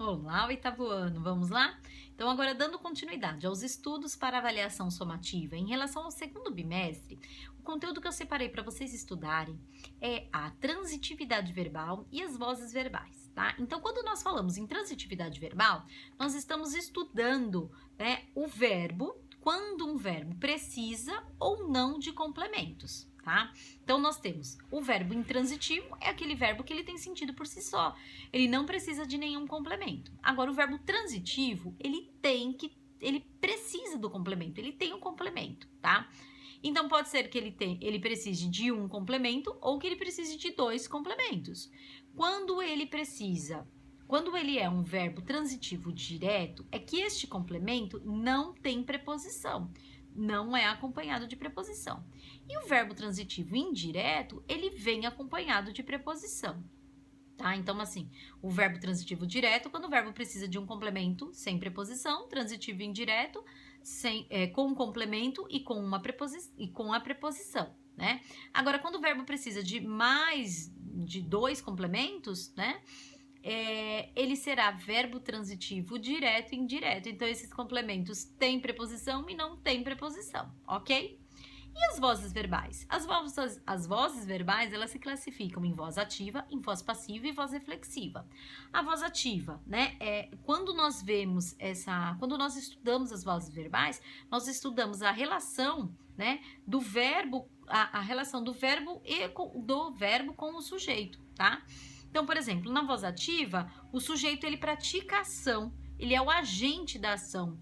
Olá, oitavo ano, vamos lá? Então, agora dando continuidade aos estudos para avaliação somativa em relação ao segundo bimestre, o conteúdo que eu separei para vocês estudarem é a transitividade verbal e as vozes verbais, tá? Então, quando nós falamos em transitividade verbal, nós estamos estudando, né, o verbo, quando um verbo precisa ou não de complementos, tá? Então, nós temos o verbo intransitivo, é aquele verbo que ele tem sentido por si só, ele não precisa de nenhum complemento. Agora, o verbo transitivo, ele precisa do complemento, ele tem um complemento, tá? Então, pode ser que ele precise de um complemento ou que ele precise de dois complementos. Quando ele é um verbo transitivo direto, é que este complemento não tem preposição, não é acompanhado de preposição. E o verbo transitivo indireto, ele vem acompanhado de preposição. Tá? Então, assim, o verbo transitivo direto, quando o verbo precisa de um complemento sem preposição, transitivo indireto, com um complemento e com a preposição, né? Agora, quando o verbo precisa de mais de dois complementos, né? Ele será verbo transitivo direto e indireto. Então, esses complementos têm preposição e não têm preposição, ok? E as vozes verbais? As vozes verbais, elas se classificam em voz ativa, em voz passiva e voz reflexiva. A voz ativa, né, quando nós estudamos as vozes verbais, nós estudamos a relação, né, do verbo, a relação do verbo com o sujeito, tá? Então, por exemplo, na voz ativa, o sujeito, ele pratica a ação, ele é o agente da ação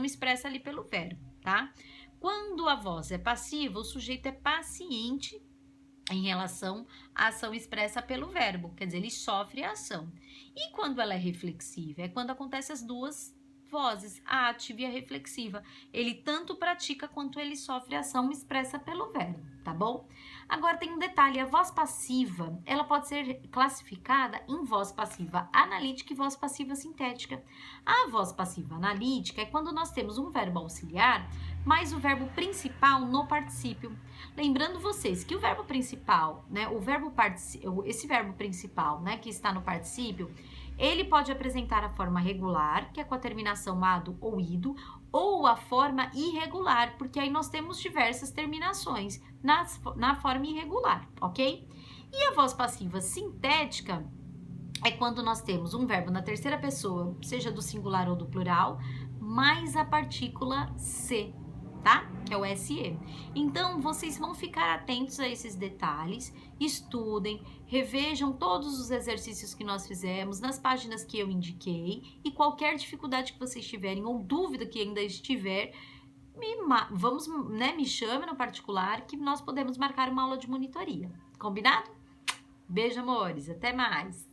expressa ali pelo verbo, tá? Quando a voz é passiva, o sujeito é paciente em relação à ação expressa pelo verbo, quer dizer, ele sofre a ação. E quando ela é reflexiva, é quando acontecem as duas vozes, a ativa e a reflexiva. Ele tanto pratica quanto ele sofre a ação expressa pelo verbo, tá bom? Agora tem um detalhe, a voz passiva, ela pode ser classificada em voz passiva analítica e voz passiva sintética. A voz passiva analítica é quando nós temos um verbo auxiliar, mais o verbo principal no particípio. Lembrando vocês que o verbo principal, né, esse verbo principal, né, que está no particípio, ele pode apresentar a forma regular, que é com a terminação ado ou ido, ou a forma irregular, porque aí nós temos diversas terminações na forma irregular, ok? E a voz passiva sintética é quando nós temos um verbo na terceira pessoa, seja do singular ou do plural, mais a partícula se, tá? Que é o SE. Então, vocês vão ficar atentos a esses detalhes, estudem, revejam todos os exercícios que nós fizemos nas páginas que eu indiquei e qualquer dificuldade que vocês tiverem ou dúvida que ainda estiver, me chame no particular que nós podemos marcar uma aula de monitoria. Combinado? Beijo, amores. Até mais.